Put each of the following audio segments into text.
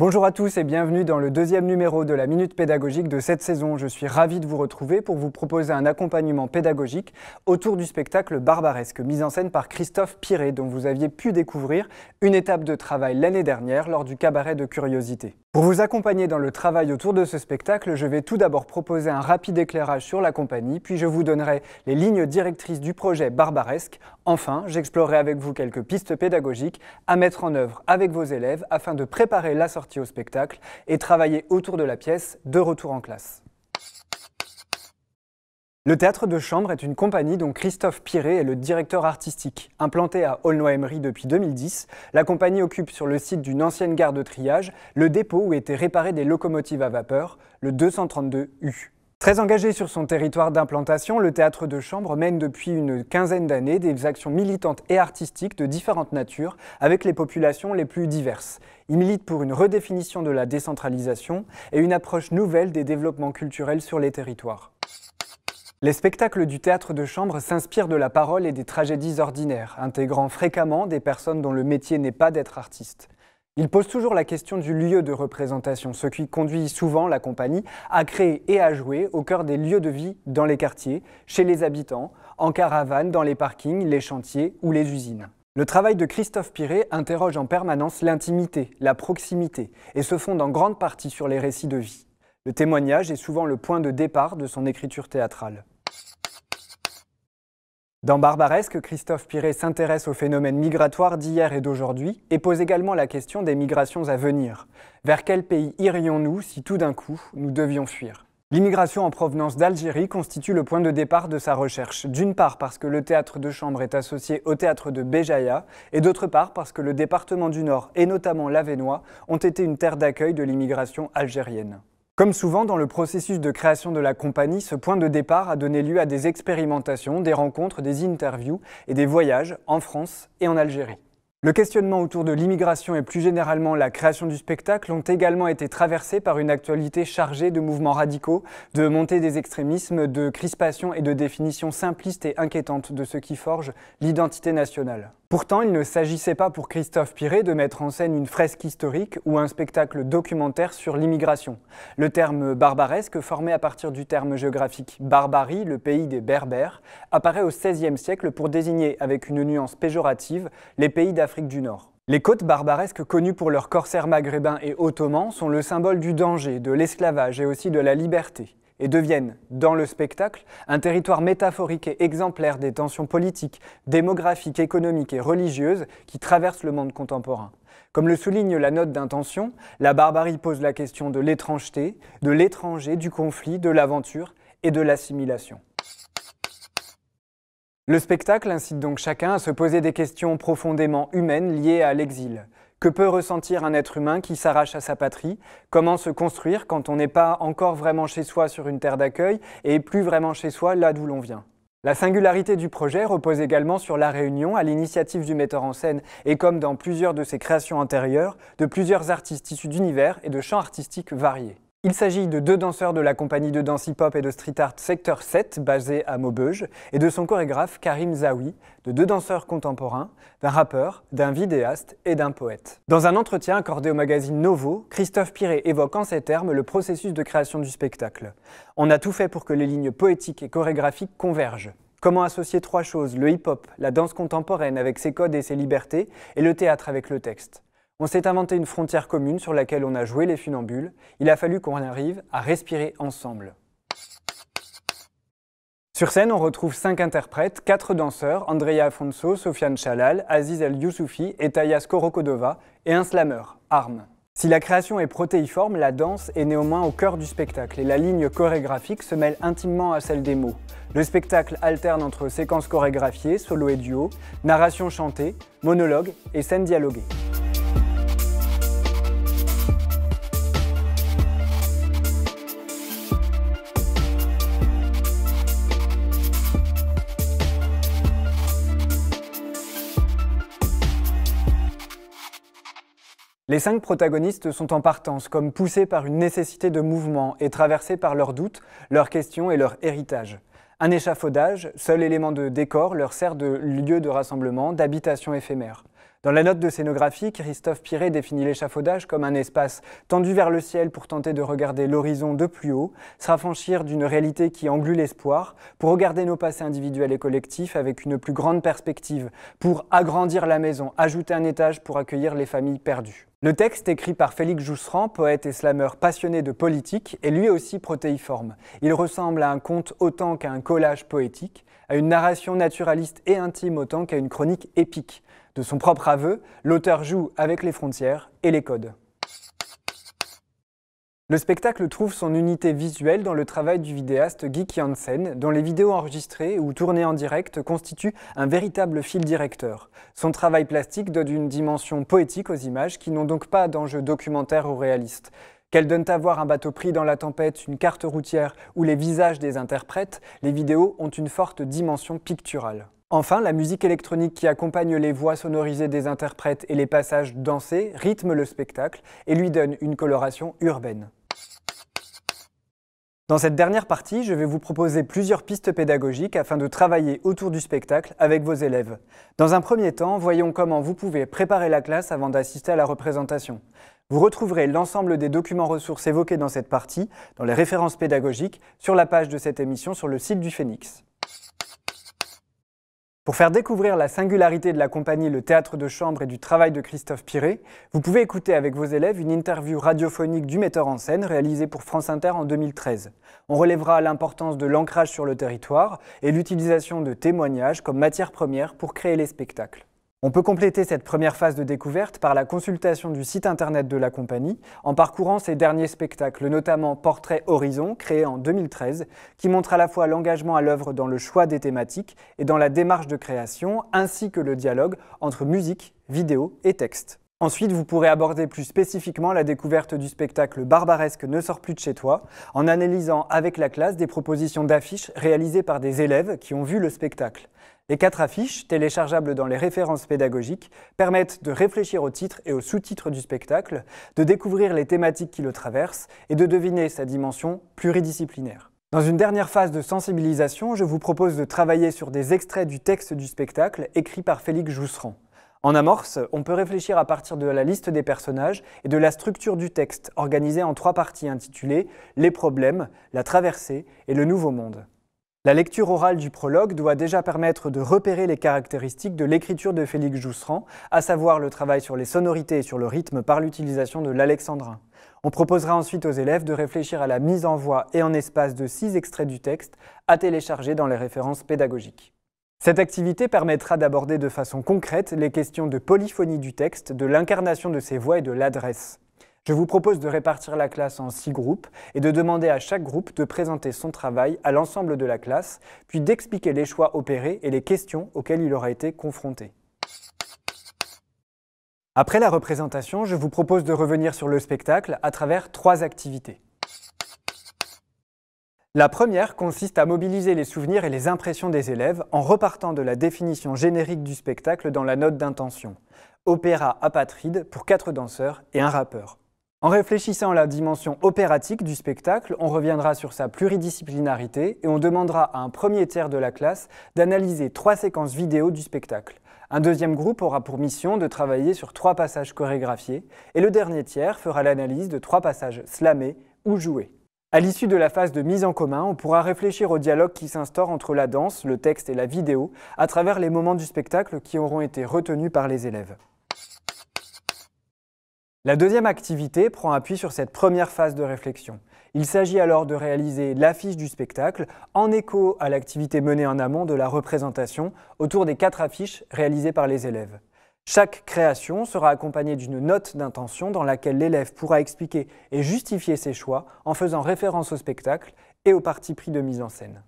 Bonjour à tous et bienvenue dans le deuxième numéro de la Minute Pédagogique de cette saison. Je suis ravi de vous retrouver pour vous proposer un accompagnement pédagogique autour du spectacle Barbaresque, mis en scène par Christophe Piré, dont vous aviez pu découvrir une étape de travail l'année dernière lors du cabaret de curiosité. Pour vous accompagner dans le travail autour de ce spectacle, je vais tout d'abord proposer un rapide éclairage sur la compagnie, puis je vous donnerai les lignes directrices du projet Barbaresque. Enfin, j'explorerai avec vous quelques pistes pédagogiques à mettre en œuvre avec vos élèves afin de préparer la sortie au spectacle et travailler autour de la pièce de retour en classe. Le Théâtre de Chambre est une compagnie dont Christophe Piré est le directeur artistique. Implantée à Aulnoy-Aymeries depuis 2010, la compagnie occupe sur le site d'une ancienne gare de triage le dépôt où étaient réparées des locomotives à vapeur, le 232U. Très engagé sur son territoire d'implantation, le Théâtre de Chambre mène depuis une quinzaine d'années des actions militantes et artistiques de différentes natures avec les populations les plus diverses. Il milite pour une redéfinition de la décentralisation et une approche nouvelle des développements culturels sur les territoires. Les spectacles du Théâtre de Chambre s'inspirent de la parole et des tragédies ordinaires, intégrant fréquemment des personnes dont le métier n'est pas d'être artiste. Il pose toujours la question du lieu de représentation, ce qui conduit souvent la compagnie à créer et à jouer au cœur des lieux de vie dans les quartiers, chez les habitants, en caravane, dans les parkings, les chantiers ou les usines. Le travail de Christophe Piré interroge en permanence l'intimité, la proximité, et se fonde en grande partie sur les récits de vie. Le témoignage est souvent le point de départ de son écriture théâtrale. Dans Barbaresque, Christophe Piré s'intéresse aux phénomènes migratoires d'hier et d'aujourd'hui et pose également la question des migrations à venir. Vers quel pays irions-nous si tout d'un coup nous devions fuir ? L'immigration en provenance d'Algérie constitue le point de départ de sa recherche, d'une part parce que le Théâtre de Chambre est associé au Théâtre de Béjaïa et d'autre part parce que le département du Nord et notamment l'Avesnois ont été une terre d'accueil de l'immigration algérienne. Comme souvent dans le processus de création de la compagnie, ce point de départ a donné lieu à des expérimentations, des rencontres, des interviews et des voyages en France et en Algérie. Le questionnement autour de l'immigration et plus généralement la création du spectacle ont également été traversés par une actualité chargée de mouvements radicaux, de montée des extrémismes, de crispations et de définitions simplistes et inquiétantes de ce qui forge l'identité nationale. Pourtant, il ne s'agissait pas pour Christophe Piré de mettre en scène une fresque historique ou un spectacle documentaire sur l'immigration. Le terme barbaresque, formé à partir du terme géographique Barbarie, le pays des Berbères, apparaît au XVIe siècle pour désigner, avec une nuance péjorative, les pays d'Afrique du Nord. Les côtes barbaresques, connues pour leurs corsaires maghrébins et ottomans, sont le symbole du danger, de l'esclavage et aussi de la liberté, et deviennent, dans le spectacle, un territoire métaphorique et exemplaire des tensions politiques, démographiques, économiques et religieuses qui traversent le monde contemporain. Comme le souligne la note d'intention, la barbarie pose la question de l'étrangeté, de l'étranger, du conflit, de l'aventure et de l'assimilation. Le spectacle incite donc chacun à se poser des questions profondément humaines liées à l'exil. Que peut ressentir un être humain qui s'arrache à sa patrie? Comment se construire quand on n'est pas encore vraiment chez soi sur une terre d'accueil et plus vraiment chez soi là d'où l'on vient? La singularité du projet repose également sur la réunion, à l'initiative du metteur en scène et comme dans plusieurs de ses créations antérieures, de plusieurs artistes issus d'univers et de champs artistiques variés. Il s'agit de deux danseurs de la compagnie de danse hip-hop et de street art Secteur 7, basée à Maubeuge, et de son chorégraphe Karim Zaoui, de deux danseurs contemporains, d'un rappeur, d'un vidéaste et d'un poète. Dans un entretien accordé au magazine Novo, Christophe Piré évoque en ces termes le processus de création du spectacle. On a tout fait pour que les lignes poétiques et chorégraphiques convergent. Comment associer trois choses, le hip-hop, la danse contemporaine avec ses codes et ses libertés, et le théâtre avec le texte? On s'est inventé une frontière commune sur laquelle on a joué les funambules. Il a fallu qu'on arrive à respirer ensemble. Sur scène, on retrouve 5 interprètes, 4 danseurs, Andrea Afonso, Sofiane Chalal, Aziz El Youssoufi et Tayas Korokodova, et un slammer, Arm. Si la création est protéiforme, la danse est néanmoins au cœur du spectacle et la ligne chorégraphique se mêle intimement à celle des mots. Le spectacle alterne entre séquences chorégraphiées, solo et duo, narration chantée, monologue et scènes dialoguées. Les 5 protagonistes sont en partance, comme poussés par une nécessité de mouvement et traversés par leurs doutes, leurs questions et leur héritage. Un échafaudage, seul élément de décor, leur sert de lieu de rassemblement, d'habitation éphémère. Dans la note de scénographie, Christophe Piré définit l'échafaudage comme un espace tendu vers le ciel pour tenter de regarder l'horizon de plus haut, s'affranchir d'une réalité qui englue l'espoir, pour regarder nos passés individuels et collectifs avec une plus grande perspective, pour agrandir la maison, ajouter un étage pour accueillir les familles perdues. Le texte, écrit par Félix Jousserand, poète et slameur passionné de politique, est lui aussi protéiforme. Il ressemble à un conte autant qu'à un collage poétique, à une narration naturaliste et intime autant qu'à une chronique épique. De son propre aveu, l'auteur joue avec les frontières et les codes. Le spectacle trouve son unité visuelle dans le travail du vidéaste Guy Kiansen, dont les vidéos enregistrées ou tournées en direct constituent un véritable fil directeur. Son travail plastique donne une dimension poétique aux images qui n'ont donc pas d'enjeu documentaire ou réaliste. Qu'elles donnent à voir un bateau pris dans la tempête, une carte routière ou les visages des interprètes, les vidéos ont une forte dimension picturale. Enfin, la musique électronique qui accompagne les voix sonorisées des interprètes et les passages dansés rythme le spectacle et lui donne une coloration urbaine. Dans cette dernière partie, je vais vous proposer plusieurs pistes pédagogiques afin de travailler autour du spectacle avec vos élèves. Dans un premier temps, voyons comment vous pouvez préparer la classe avant d'assister à la représentation. Vous retrouverez l'ensemble des documents ressources évoqués dans cette partie, dans les références pédagogiques, sur la page de cette émission sur le site du Phénix. Pour faire découvrir la singularité de la compagnie Le Théâtre de Chambre et du travail de Christophe Piré, vous pouvez écouter avec vos élèves une interview radiophonique du metteur en scène réalisée pour France Inter en 2013. On relèvera l'importance de l'ancrage sur le territoire et l'utilisation de témoignages comme matière première pour créer les spectacles. On peut compléter cette première phase de découverte par la consultation du site internet de la compagnie en parcourant ses derniers spectacles, notamment Portrait Horizon, créé en 2013, qui montre à la fois l'engagement à l'œuvre dans le choix des thématiques et dans la démarche de création, ainsi que le dialogue entre musique, vidéo et texte. Ensuite, vous pourrez aborder plus spécifiquement la découverte du spectacle Barbaresque ne sort plus de chez toi, en analysant avec la classe des propositions d'affiches réalisées par des élèves qui ont vu le spectacle. Les 4 affiches, téléchargeables dans les références pédagogiques, permettent de réfléchir au titre et aux sous-titres du spectacle, de découvrir les thématiques qui le traversent et de deviner sa dimension pluridisciplinaire. Dans une dernière phase de sensibilisation, je vous propose de travailler sur des extraits du texte du spectacle écrit par Félix Jousserand. En amorce, on peut réfléchir à partir de la liste des personnages et de la structure du texte, organisée en 3 parties intitulées « Les problèmes »,« La traversée » et « Le nouveau monde ». La lecture orale du prologue doit déjà permettre de repérer les caractéristiques de l'écriture de Félix Jousserand, à savoir le travail sur les sonorités et sur le rythme par l'utilisation de l'alexandrin. On proposera ensuite aux élèves de réfléchir à la mise en voix et en espace de 6 extraits du texte à télécharger dans les références pédagogiques. Cette activité permettra d'aborder de façon concrète les questions de polyphonie du texte, de l'incarnation de ses voix et de l'adresse. Je vous propose de répartir la classe en 6 groupes et de demander à chaque groupe de présenter son travail à l'ensemble de la classe, puis d'expliquer les choix opérés et les questions auxquelles il aura été confronté. Après la représentation, je vous propose de revenir sur le spectacle à travers 3 activités. La première consiste à mobiliser les souvenirs et les impressions des élèves en repartant de la définition générique du spectacle dans la note d'intention. Opéra apatride pour 4 danseurs et un rappeur. En réfléchissant à la dimension opératique du spectacle, on reviendra sur sa pluridisciplinarité et on demandera à un premier tiers de la classe d'analyser 3 séquences vidéo du spectacle. Un deuxième groupe aura pour mission de travailler sur 3 passages chorégraphiés et le dernier tiers fera l'analyse de 3 passages slamés ou joués. À l'issue de la phase de mise en commun, on pourra réfléchir au dialogue qui s'instaure entre la danse, le texte et la vidéo à travers les moments du spectacle qui auront été retenus par les élèves. La deuxième activité prend appui sur cette première phase de réflexion. Il s'agit alors de réaliser l'affiche du spectacle en écho à l'activité menée en amont de la représentation autour des 4 affiches réalisées par les élèves. Chaque création sera accompagnée d'une note d'intention dans laquelle l'élève pourra expliquer et justifier ses choix en faisant référence au spectacle et au parti pris de mise en scène.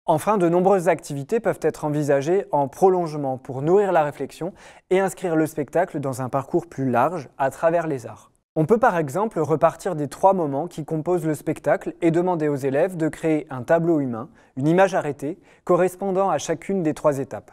Enfin, de nombreuses activités peuvent être envisagées en prolongement pour nourrir la réflexion et inscrire le spectacle dans un parcours plus large à travers les arts. On peut par exemple repartir des 3 moments qui composent le spectacle et demander aux élèves de créer un tableau humain, une image arrêtée, correspondant à chacune des 3 étapes.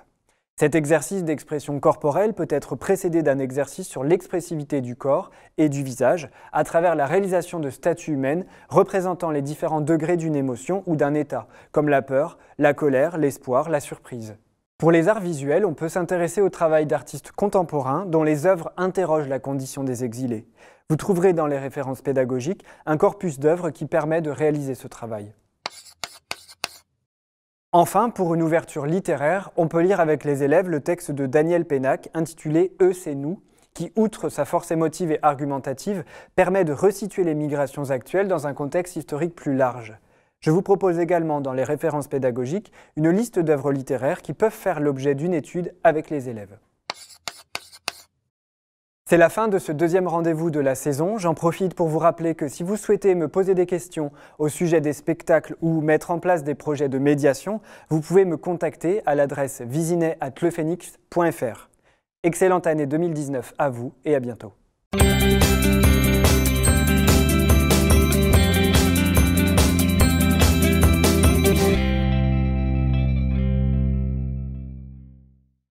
Cet exercice d'expression corporelle peut être précédé d'un exercice sur l'expressivité du corps et du visage à travers la réalisation de statues humaines représentant les différents degrés d'une émotion ou d'un état, comme la peur, la colère, l'espoir, la surprise. Pour les arts visuels, on peut s'intéresser au travail d'artistes contemporains dont les œuvres interrogent la condition des exilés. Vous trouverez dans les références pédagogiques un corpus d'œuvres qui permet de réaliser ce travail. Enfin, pour une ouverture littéraire, on peut lire avec les élèves le texte de Daniel Pénac intitulé « Eux, c'est nous », qui, outre sa force émotive et argumentative, permet de resituer les migrations actuelles dans un contexte historique plus large. Je vous propose également dans les références pédagogiques une liste d'œuvres littéraires qui peuvent faire l'objet d'une étude avec les élèves. C'est la fin de ce deuxième rendez-vous de la saison. J'en profite pour vous rappeler que si vous souhaitez me poser des questions au sujet des spectacles ou mettre en place des projets de médiation, vous pouvez me contacter à l'adresse visinet@lephénix.fr. Excellente année 2019 à vous et à bientôt.